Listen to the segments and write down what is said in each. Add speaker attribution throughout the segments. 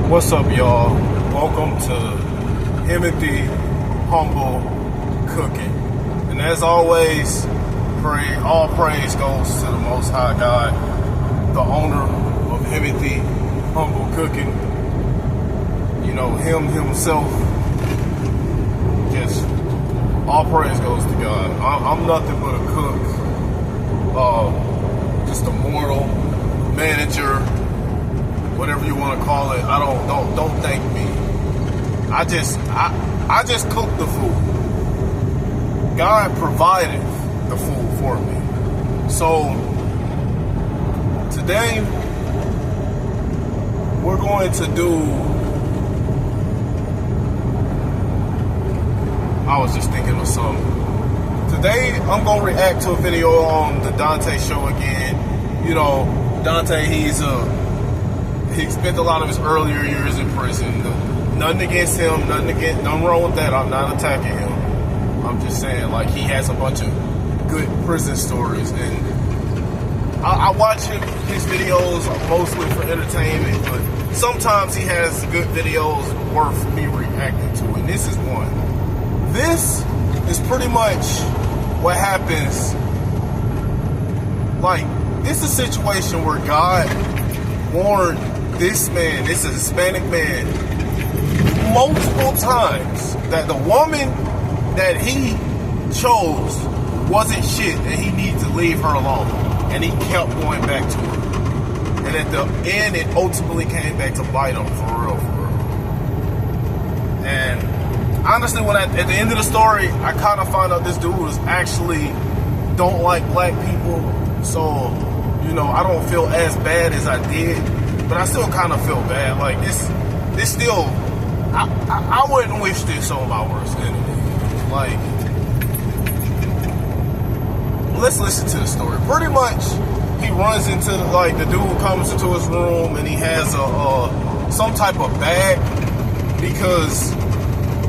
Speaker 1: What's up, y'all? Welcome to Pt1 Humble Cooking. And as always, all praise goes to the Most High God, the owner of Pt1 Humble Cooking. You know, him himself, just all praise goes to God. I'm nothing but a cook, just a mortal manager, whatever you want to call it. Don't thank me. I just cook the food. God provided the food for me. So today we're going to do, I was just thinking of something. Today I'm going to react to a video on the Dante Show again. You know, Dante, he spent a lot of his earlier years in prison. Nothing against him, nothing wrong with that. I'm not attacking him. I'm just saying, like, he has a bunch of good prison stories, and I watch his videos mostly for entertainment, but sometimes he has good videos worth me reacting to, and this is one. This is pretty much what happens. Like, this is a situation where God warned this man, this is a Hispanic man, multiple times that the woman that he chose wasn't shit and he needed to leave her alone. And he kept going back to her. And at the end, it ultimately came back to bite him for real. And honestly, at the end of the story, I kind of found out this dude was actually don't like black people. So, you know, I don't feel as bad as I did, but I still kind of feel bad. Like, this still, I wouldn't wish this on my worst enemy. Like, let's listen to the story. Pretty much, he runs into, like, the dude comes into his room and he has some type of bag, because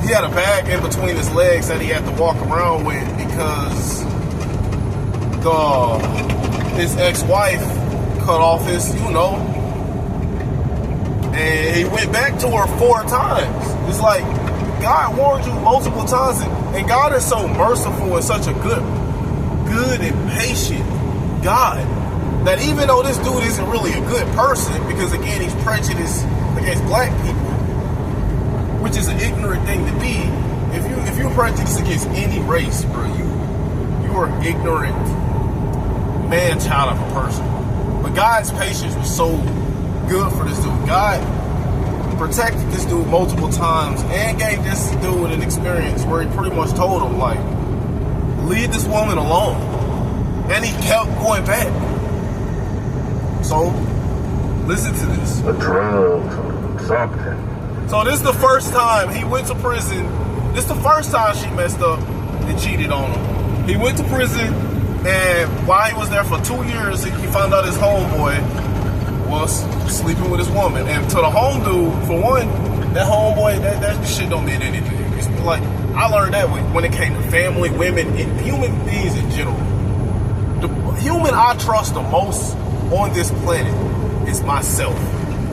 Speaker 1: he had a bag in between his legs that he had to walk around with because his ex-wife cut off his, you know, and he went back to her 4 times. It's like, God warned you multiple times, and God is so merciful and such a good and patient God, that even though this dude isn't really a good person, because again, he's prejudiced against black people, which is an ignorant thing to be. If you're prejudiced against any race, bro, you are ignorant man-child of a person. But God's patience was so good for this dude. God protected this dude multiple times and gave this dude an experience where he pretty much told him, like, leave this woman alone. And he kept going back. So, listen to this.
Speaker 2: A drug, something.
Speaker 1: So this is the first time he went to prison. This is the first time she messed up and cheated on him. He went to prison, and while he was there for 2 years, he found out his homeboy was sleeping with his woman. And to the home dude, for one, that homeboy, that shit don't mean anything. It's like, I learned that when it came to family, women, and human beings in general. The human I trust the most on this planet is myself.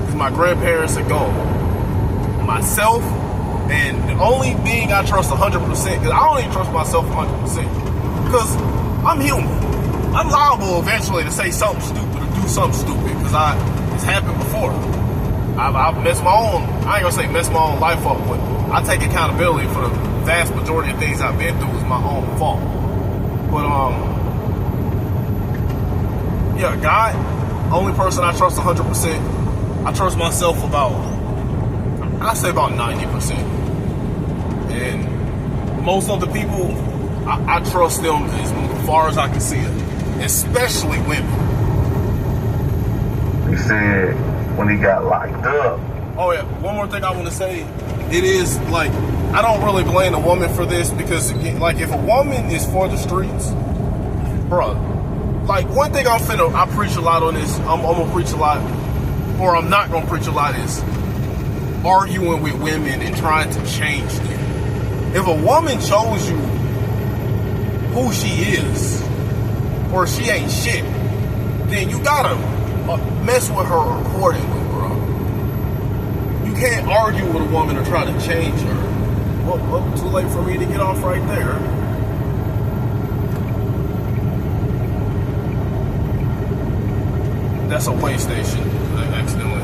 Speaker 1: Because my grandparents are gone. Myself, and the only being I trust 100%, because I don't even trust myself 100%, because I'm human. I'm liable eventually to say something stupid or do something stupid, because it's happened before. I've messed my own, I ain't gonna say messed my own life up, but I take accountability for the vast majority of things I've been through is my own fault. But yeah, God, only person I trust 100%. I trust myself I say about 90%. And most of the people, I trust them as far as I can see it, especially women.
Speaker 2: He said when he got locked up.
Speaker 1: Oh yeah, one more thing I want to say. It is like, I don't really blame the woman for this, because again, like, if a woman is for the streets, bro, like, one thing I preach a lot on this, I'm gonna preach a lot, or I'm not gonna preach a lot, is arguing with women and trying to change them. If a woman shows you who she is, or she ain't shit, then you gotta mess with her accordingly, bro. You can't argue with a woman or try to change her. Well, too late for me to get off right there. That's a way station. I accidentally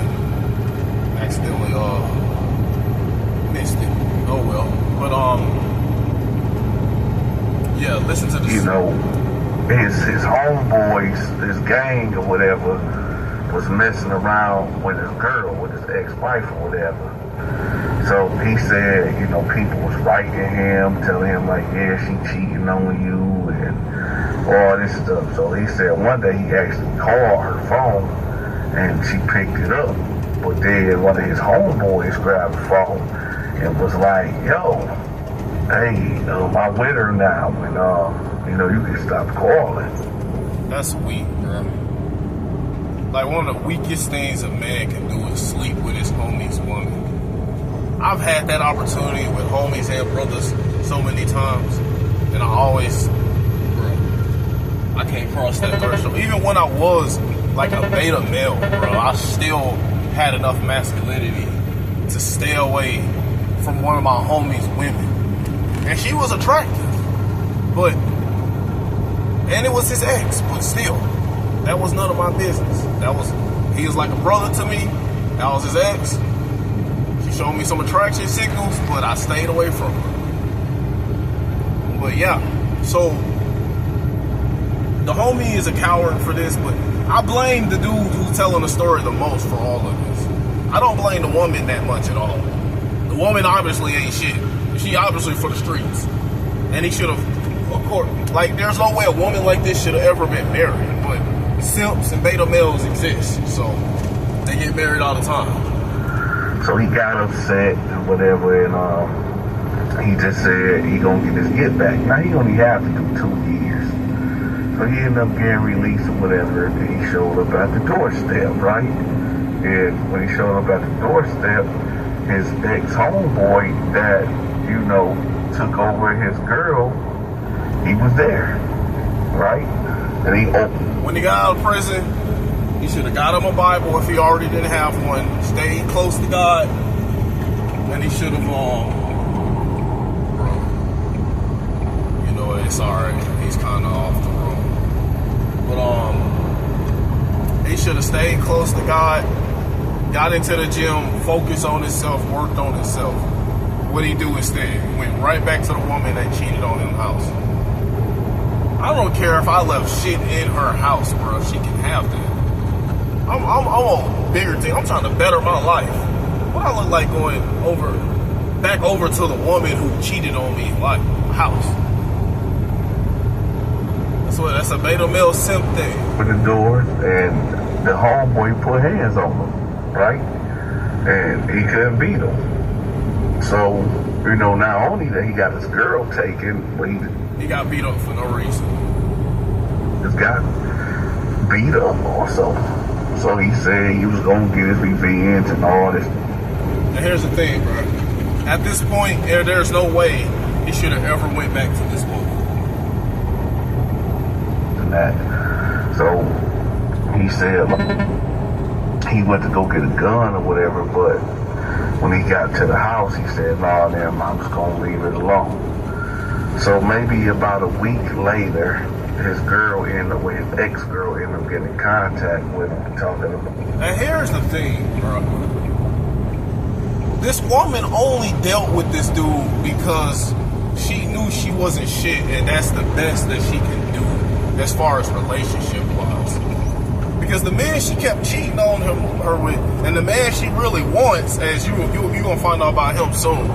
Speaker 1: missed it. Oh well. But yeah, listen to this.
Speaker 2: You know, his homeboys, his gang or whatever, was messing around with his girl, with his ex-wife or whatever. So he said, you know, people was writing him, telling him like, yeah, she cheating on you and all this stuff. So he said one day he actually called her phone and she picked it up. But then one of his homeboys grabbed the phone and was like, yo, hey, I'm with her now, and you know, you can stop calling.
Speaker 1: That's weak, bro. Like, one of the weakest things a man can do is sleep with his homie's woman. I've had that opportunity with homies and brothers so many times, and I always, bro, I can't cross that threshold. Even when I was like a beta male, bro, I still had enough masculinity to stay away from one of my homies' women. And she was attractive, but, and it was his ex, but still, that was none of my business. He was like a brother to me. That was his ex. She showed me some attraction signals, but I stayed away from her. But yeah, so the homie is a coward for this, but I blame the dude who's telling the story the most for all of this. I don't blame the woman that much at all. The woman obviously ain't shit. She obviously for the streets. And he should have, of course, like, there's no way a woman like this should have ever been married. But simps and beta males exist, so they get married all the time.
Speaker 2: So he got upset and whatever, and he just said he gonna get his get back. Now he only have to do 2 years. So he ended up getting released or whatever, and he showed up at the doorstep, right? And when he showed up at the doorstep, his ex-homeboy that, you know, took over his girl, he was there, right? And he opened.
Speaker 1: When he got out of prison, he should have got him a Bible if he already didn't have one. Stayed close to God, and he should have, bro, you know, it's alright. He's kind of off the road. But, he should have stayed close to God, got into the gym, focused on himself, worked on himself. What he do instead? Went right back to the woman that cheated on him in the house. I don't care if I left shit in her house, bro. She can have that. I'm on bigger thing. I'm trying to better my life. What I look like going back over to the woman who cheated on me, like, house. That's a beta male simp thing.
Speaker 2: With the door, and the homeboy put hands on him, right? And he couldn't beat him. So, you know, not only that he got his girl taken, but
Speaker 1: he got beat up for no reason.
Speaker 2: Just got beat up also. So he said he was gonna get his revenge and all this.
Speaker 1: And here's the thing, bro. At this point, there's no way he should have ever went back to this woman.
Speaker 2: And that. So he said he went to go get a gun or whatever, but when he got to the house, he said, "Nah, damn, I'm just gonna leave it alone." So maybe about a week later, his ex-girl ended up getting in contact with him, talking to him.
Speaker 1: And here's the thing, bro. This woman only dealt with this dude because she knew she wasn't shit, and that's the best that she can do as far as relationship-wise. Because the man she kept cheating on her with, and the man she really wants, as you're gonna find out about him soon,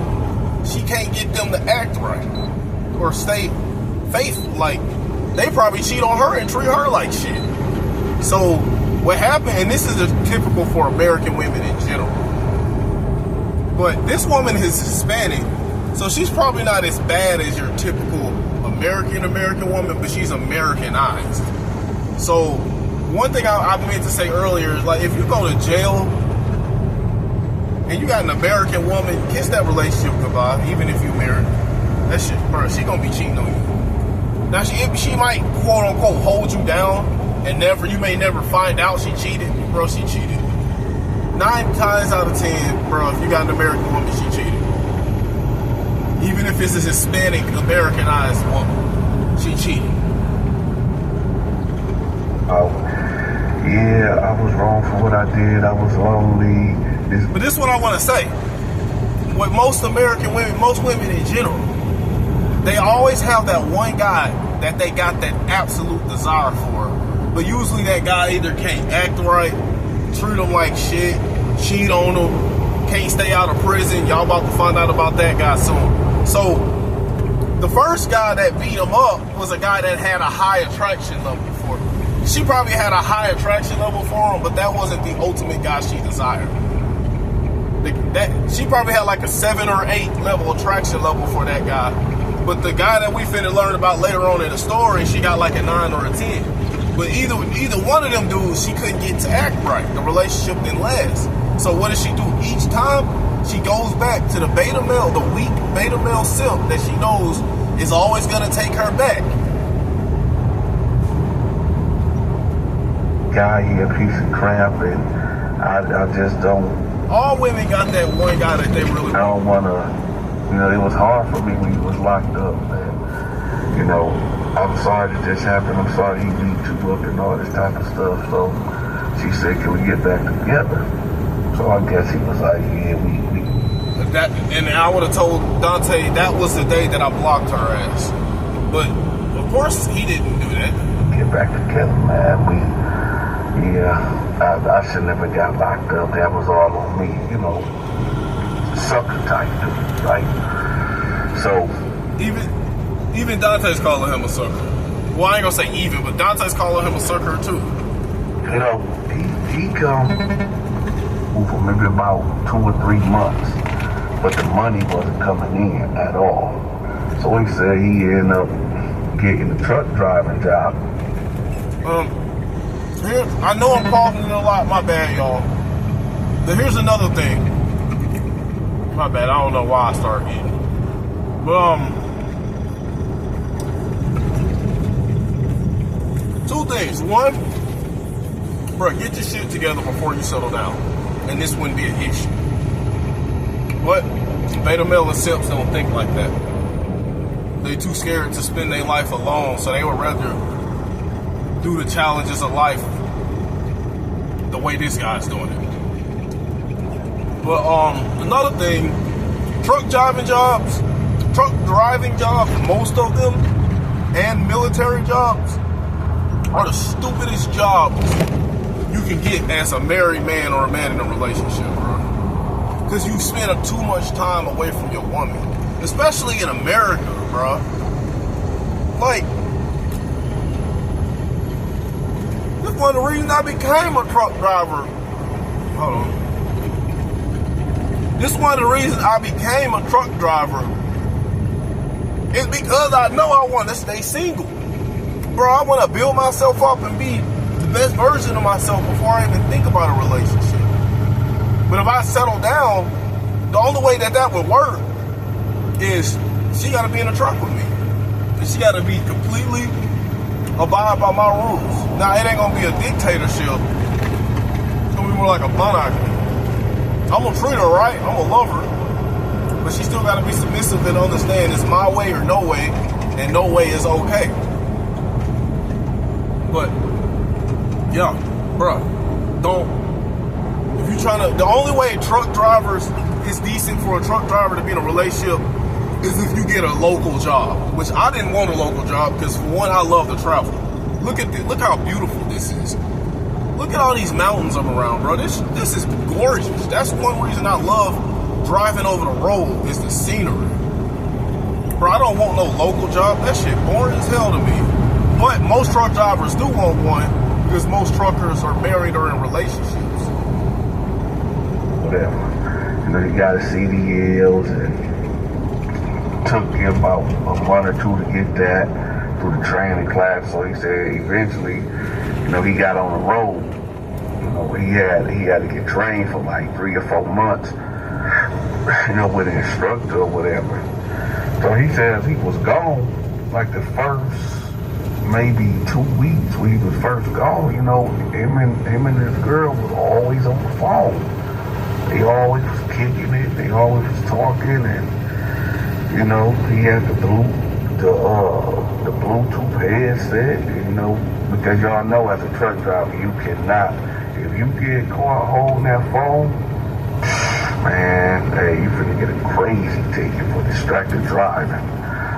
Speaker 1: she can't get them to act right or stay faithful. Like, they probably cheat on her and treat her like shit. So what happened, and this is typical for American women in general, but this woman is Hispanic, so she's probably not as bad as your typical American woman, but she's Americanized. So one thing I meant to say earlier is, like, if you go to jail and you got an American woman, kiss that relationship goodbye, even if you're married. That shit, bro, she gonna be cheating on you. Now she might quote unquote hold you down and you may never find out she cheated. Bro, she cheated. 9 times out of 10, bro, if you got an American woman, she cheated. Even if it's a Hispanic, Americanized woman, she cheated.
Speaker 2: Oh, yeah, I was wrong for what I did. I was lonely.
Speaker 1: But this is what I want to say. With most American women, most women in general, they always have that one guy that they got that absolute desire for. But usually that guy either can't act right, treat them like shit, cheat on them, can't stay out of prison. Y'all about to find out about that guy soon. So the first guy that beat him up was a guy that had a high attraction level for him. She probably had a high attraction level for him, but that wasn't the ultimate guy she desired. She probably had like a 7 or 8 level attraction level for that guy. But the guy that we finna learn about later on in the story, she got like a 9 or a 10. But either one of them dudes, she couldn't get to act right. The relationship didn't last. So what does she do? Each time, she goes back to the beta male, the weak beta male simp that she knows is always gonna take her back.
Speaker 2: Guy, he a piece of crap, and I just don't.
Speaker 1: All women got that one guy that they really want.
Speaker 2: I don't wanna. You know, it was hard for me when he was locked up, man. You know, I'm sorry that this happened. I'm sorry he beat you up and all this type of stuff. So she said, "Can we get back together?" So I guess he was like, "Yeah, we."
Speaker 1: That, and I would have told Dante that was the day that I blocked her ass. But of course he didn't do that.
Speaker 2: Get back together, man. I should never got locked up. That was all on me, you know. Sucker type dude, right? So even Dante's calling him a sucker. Well, I ain't gonna say even, but Dante's calling him a sucker too. You know, he come for maybe about 2 or 3 months, but the money wasn't coming in at all. So he said he ended up getting a truck driving job.
Speaker 1: I know I'm talking a lot. My bad, y'all. But here's another thing. My bad. I don't know why I started eating. But 2 things. One, bro, get your shit together before you settle down, and this wouldn't be an issue. But beta male and simps don't think like that. They too scared to spend their life alone, so they would rather do the challenges of life the way this guy's doing it. But another thing, truck driving jobs, most of them, and military jobs are the stupidest jobs you can get as a married man or a man in a relationship, bro. Because you spend too much time away from your woman, especially in America, bro. Like, that's one of the reasons I became a truck driver. Hold on. This is one of the reasons I became a truck driver. It's because I know I want to stay single. Bro, I want to build myself up and be the best version of myself before I even think about a relationship. But if I settle down, the only way that would work is she got to be in a truck with me. And she got to be completely abide by my rules. Now, it ain't going to be a dictatorship. It's going to be more like a monarchy. I'm going to treat her right. I'm going to love her. But she still got to be submissive and understand it's my way or no way, and no way is okay. But, yeah, bro, if you're trying to, the only way truck drivers is decent for a truck driver to be in a relationship is if you get a local job, which I didn't want a local job because, for one, I love to travel. Look at this. Look how beautiful this is. Look at all these mountains I'm around, bro. This is gorgeous. That's one reason I love driving over the road is the scenery. Bro, I don't want no local job. That shit boring as hell to me. But most truck drivers do want one because most truckers are married or in relationships.
Speaker 2: Whatever. You know, you got to see the yields, and took him about a month or 2 to get that through the training class. So he said eventually, you know, he got on the road. You know, he had to get trained for like 3 or 4 months, you know, with an instructor or whatever. So he says he was gone like the first maybe 2 weeks when he was first gone. You know, him and his girl was always on the phone. they always was kicking it. They always was talking, and you know, he had the Bluetooth headset. You know, because y'all know as a truck driver, you cannot. If you get caught holding that phone, man, hey, you finna get a crazy ticket for distracted driving.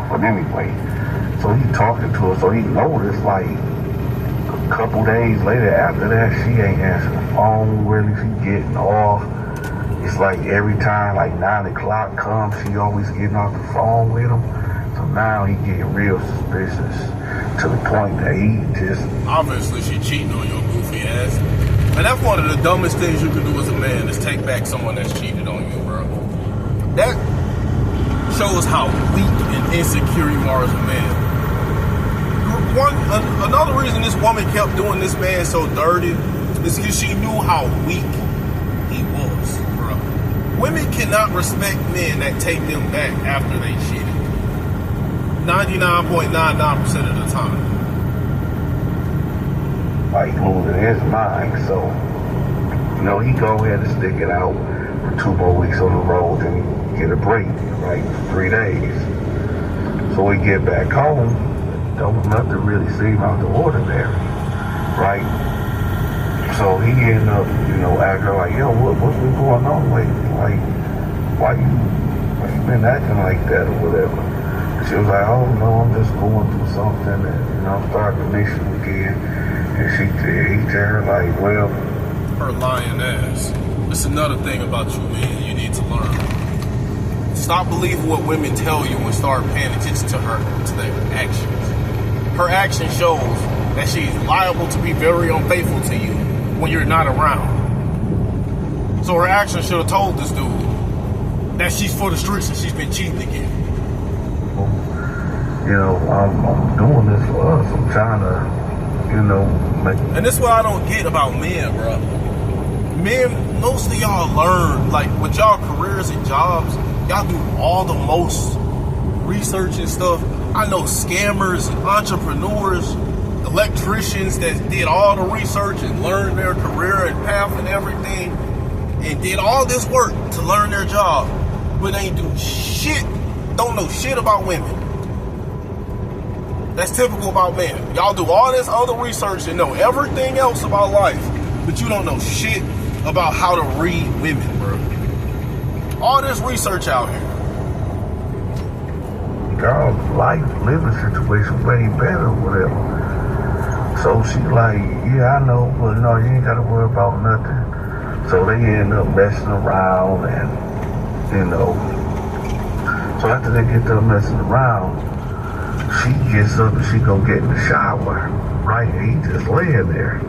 Speaker 2: But anyway, so he talking to her, so he noticed like a couple days later after that, she ain't answering the phone really, she getting off. It's like every time like 9 o'clock comes, she always getting off the phone with him. So now he getting real suspicious to the point that he just...
Speaker 1: Obviously she cheating on your goofy ass. And that's one of the dumbest things you can do as a man, is take back someone that's cheated on you, bro. That shows how weak and insecure you are as a man. Another reason this woman kept doing this man so dirty is because she knew how weak he was, bro. Women cannot respect men that take them back after they cheated. 99.99% of the time.
Speaker 2: Like losing his mind, so you know, he go ahead and stick it out for 2 more weeks on the road and get a break, right? 3 days. So we get back home, there was nothing really seem out the ordinary, right? So he ended up, you know, acting like, yo, what's been going on lately? Like, why you been acting like that or whatever? She was like, oh no, I'm just going through something, and you know, I'm starting to miss you again. And he tell her like, well,
Speaker 1: her lying ass. That's another thing about you, man, you need to learn. Stop believing what women tell you and start paying attention to their actions. Her action shows that she's liable to be very unfaithful to you when you're not around. So her action should have told this dude that she's for the streets and she's been cheating again.
Speaker 2: You know, I'm doing this for us. I'm trying to, you know, make...
Speaker 1: And this is what I don't get about men, bro. Men, most of y'all learn, like, with y'all careers and jobs, y'all do all the most research and stuff. I know scammers, entrepreneurs, electricians that did all the research and learned their career and path and everything, and did all this work to learn their job, but ain't do shit, don't know shit about women. That's typical about men. Y'all do all this other research and know everything else about life, but you don't know shit about how to read women, bro. All this research out here.
Speaker 2: Girl's life, living situation way better, whatever. So she like, yeah, I know, but no, you ain't gotta worry about nothing. So they end up messing around, and you know. So after they get done messing around, she gets up and she go get in the shower, right? And he just laying there.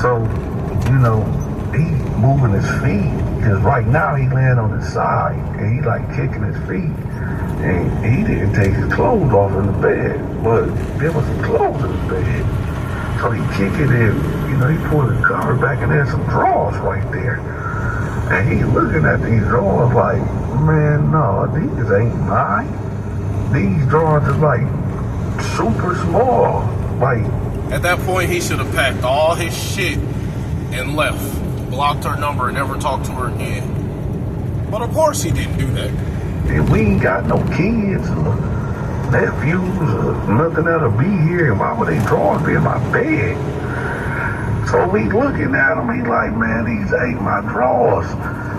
Speaker 2: So, you know, he moving his feet, because right now he laying on his side, and he like kicking his feet. And he didn't take his clothes off in the bed, but there was some clothes in the bed. So he kicked it in, you know, he pulled the cover back and there's some drawers right there. And he looking at these drawers like, man, no, these ain't mine. These drawers are like super small. Like,
Speaker 1: at that point, he should have packed all his shit and left, blocked her number, and never talked to her again. But of course he didn't do that.
Speaker 2: And we ain't got no kids or nephews or nothing that'll be here. Why would they drawers be in my bed? So we looking at him, he like, man, these ain't my drawers.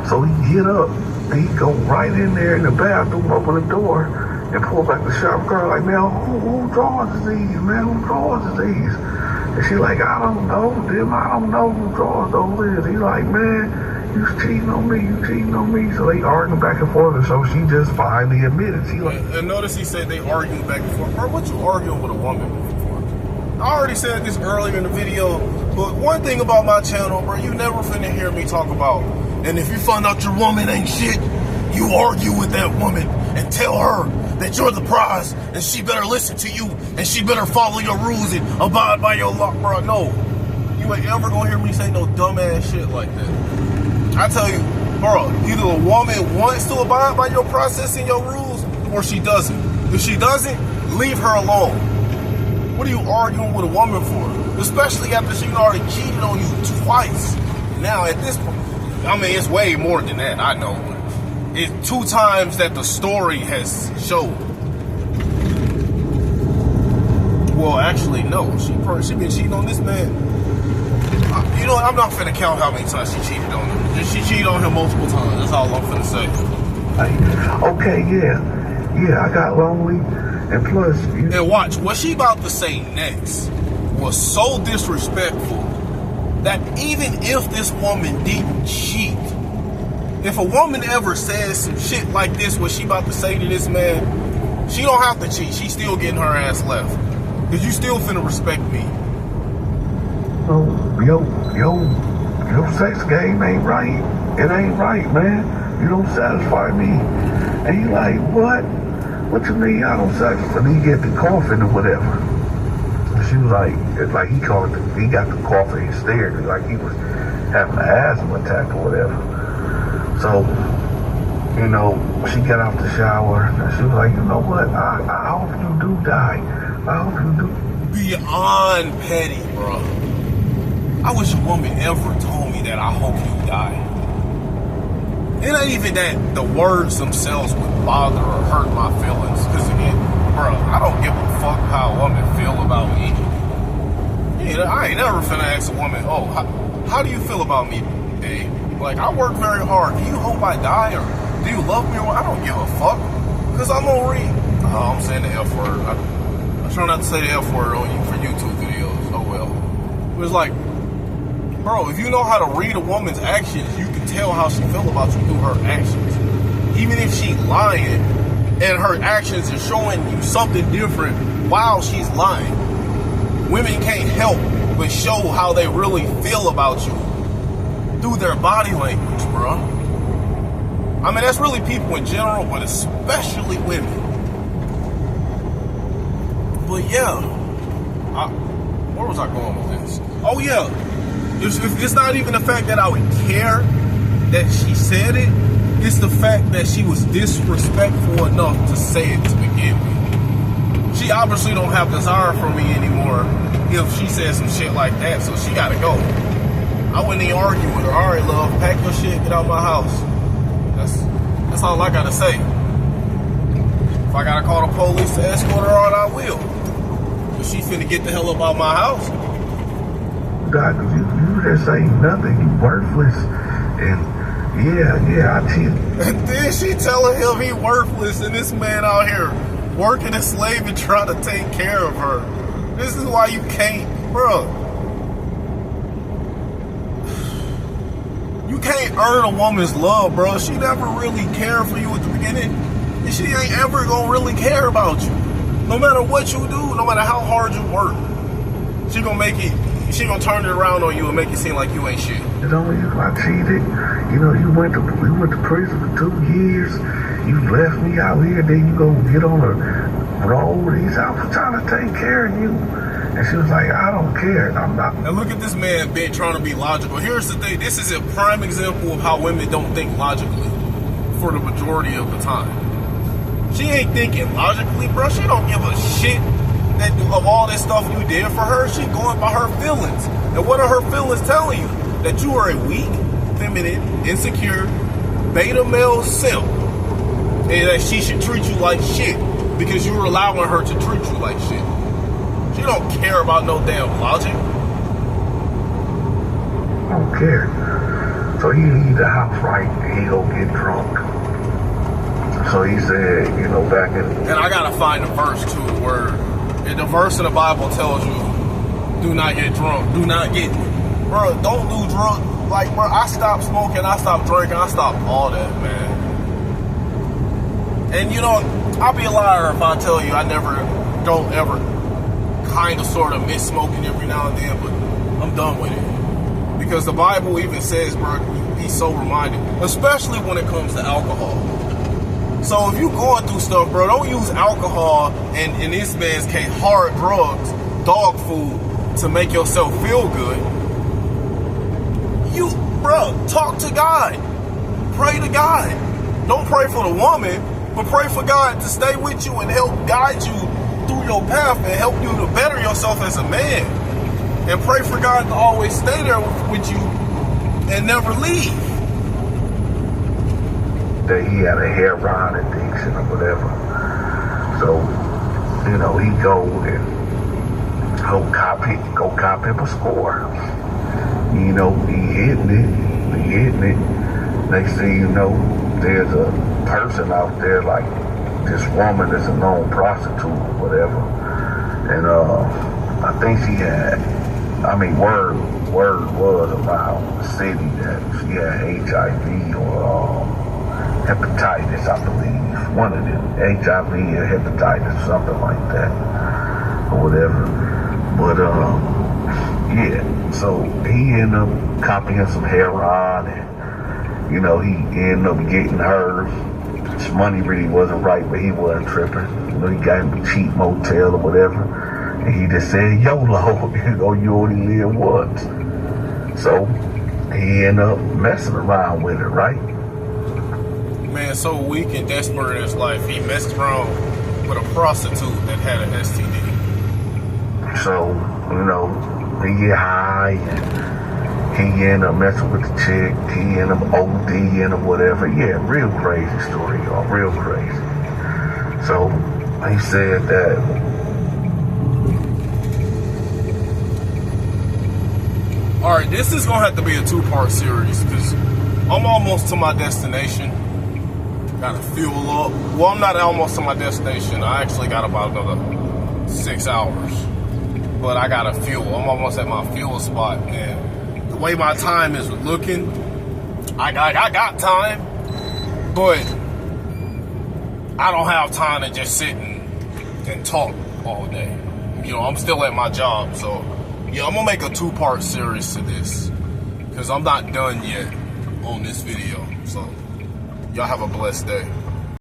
Speaker 2: So he get up, he go right in there in the bathroom, open the door, and pull back the shower curtain like, man, who drawers is these, man? Who drawers is these? And she like, I don't know, Dim, I don't know who drawers those is. He like, man, you cheating on me, you cheating on me. So they arguing back and forth, and so she just finally admitted. She like,
Speaker 1: and notice he said they arguing back and forth. Bro, what you arguing with a woman for? I already said this earlier in the video, but one thing about my channel, bro, you never finna hear me talk about, and if you find out your woman ain't shit, you argue with that woman and tell her that you're the prize, and she better listen to you, and she better follow your rules and abide by your law, bro. No, you ain't ever gonna hear me say no dumbass shit like that. I tell you, bro, either a woman wants to abide by your process and your rules, or she doesn't. If she doesn't, leave her alone. What are you arguing with a woman for? Especially after she already cheated on you twice. Now, at this point, I mean, it's way more than that, I know. But it's 2 times that the story has showed. Well, actually, no. She been cheating on this man. You know what? I'm not finna count how many times she cheated on him. She cheated on him multiple times. That's all I'm finna say.
Speaker 2: Okay, yeah, I got lonely, and plus.
Speaker 1: And watch, what she about to say next was so disrespectful that even if this woman didn't cheat, if a woman ever says some shit like this, what she about to say to this man, she don't have to cheat. She's still getting her ass left. Cause you still finna respect me.
Speaker 2: Oh, your sex game ain't right. It ain't right, man. You don't satisfy me. And he like, what? What you mean I don't satisfy? And he get the coughing or whatever. And she was like he called it, he got the coughing hysterically, like he was having an asthma attack or whatever. So, you know, she got out the shower and she was like, you know what? I hope you do die. I hope you do.
Speaker 1: Beyond petty, bro. I wish a woman ever told me that I hope you die. It ain't even that the words themselves would bother or hurt my feelings. Because again, bro, I don't give a fuck how a woman feel about me. Yeah, I ain't never finna ask a woman, oh, how do you feel about me, babe? Like, I work very hard. Do you hope I die? Or do you love me? Or I don't give a fuck. Because I'm gonna read. Oh, I'm saying the F word. I try not to say the F word on you for YouTube videos. Oh well. It was like, bro, if you know how to read a woman's actions, you can tell how she feel about you through her actions. Even if she's lying and her actions are showing you something different while she's lying. Women can't help but show how they really feel about you through their body language, bro. I mean, that's really people in general, but especially women. But yeah, where was I going with this? Oh yeah, it's not even the fact that I would care that she said it. It's the fact that she was disrespectful enough to say it to begin with. She obviously don't have desire for me anymore if she says some shit like that, so she gotta go. I wouldn't even argue with her. All right, love, pack your shit, get out of my house. That's all I gotta say. If I gotta call the police to escort her out, I will. But she finna get the hell up out my house.
Speaker 2: God, you just ain't nothing. You worthless. And yeah, I cheated.
Speaker 1: And then she telling him he worthless, and this man out here working a slave and trying to take care of her. This is why you can't, bro. You can't earn a woman's love, bro. She never really cared for you at the beginning, and she ain't ever gonna really care about you. No matter what you do, no matter how hard you work, she gonna turn it around on you and make it seem like you ain't shit.
Speaker 2: You know, I cheated. You know, we went to prison for 2 years. You left me out here, then you go get on a road. I was trying to take care of you. And she was like, I don't care. I'm not.
Speaker 1: Now look at this man been trying to be logical. Here's the thing. This is a prime example of how women don't think logically for the majority of the time. She ain't thinking logically, bro. She don't give a shit of all that stuff you did for her. She going by her feelings. And what are her feelings telling you? That you are a weak, feminine, insecure, beta male simp. And that she should treat you like shit because you're allowing her to treat you like shit. She don't care about no damn logic.
Speaker 2: I don't care. So he leave the house right and he go get drunk. So he said, you know, back in...
Speaker 1: And I gotta find a verse too where the verse in the Bible tells you, do not get drunk. Do not get... Bro, don't do drunk. Like, bro, I stopped smoking, I stopped drinking, I stopped all that, man. And you know, I'll be a liar if I tell you I don't ever kind of sort of miss smoking every now and then, but I'm done with it. Because the Bible even says, bro, be so reminded, especially when it comes to alcohol. So if you going through stuff, bro, don't use alcohol and in this man's case, hard drugs, dog food to make yourself feel good. You, bro, talk to God. Pray to God. Don't pray for the woman, but pray for God to stay with you and help guide you through your path and help you to better yourself as a man. And pray for God to always stay there with you and never leave.
Speaker 2: that he had a heroin addiction or whatever. So, you know, he go and go cop him a score. You know, he hitting it. Next thing you know, there's a person out there, like this woman that's a known prostitute or whatever. And I think she had, word was around the city that she had HIV or hepatitis, I believe. One of them, HIV or hepatitis, something like that, or whatever. But yeah, so he ended up copying some heroin, and you know, he ended up getting her. His money really wasn't right, but he wasn't tripping. You know, he got him a cheap motel or whatever, and he just said, YOLO, you know, you only live once. So he ended up messing around with it, right?
Speaker 1: Man, so weak and desperate in his life, he messed around with a prostitute that had an STD.
Speaker 2: So, you know, he get high, he ended up messing with the chick, he ended up ODing or whatever. Yeah, real crazy story, y'all, real crazy. So, he said that
Speaker 1: alright, this is gonna have to be a 2-part series, because I'm almost to my destination. Gotta fuel up. Well, I'm not almost to my destination. I actually got about another 6 hours. But I gotta fuel. I'm almost at my fuel spot. And the way my time is looking, I got time. But I don't have time to just sit and talk all day. You know, I'm still at my job. So, yeah, I'm gonna make a 2-part series to this. Because I'm not done yet on this video. So, y'all have a blessed day.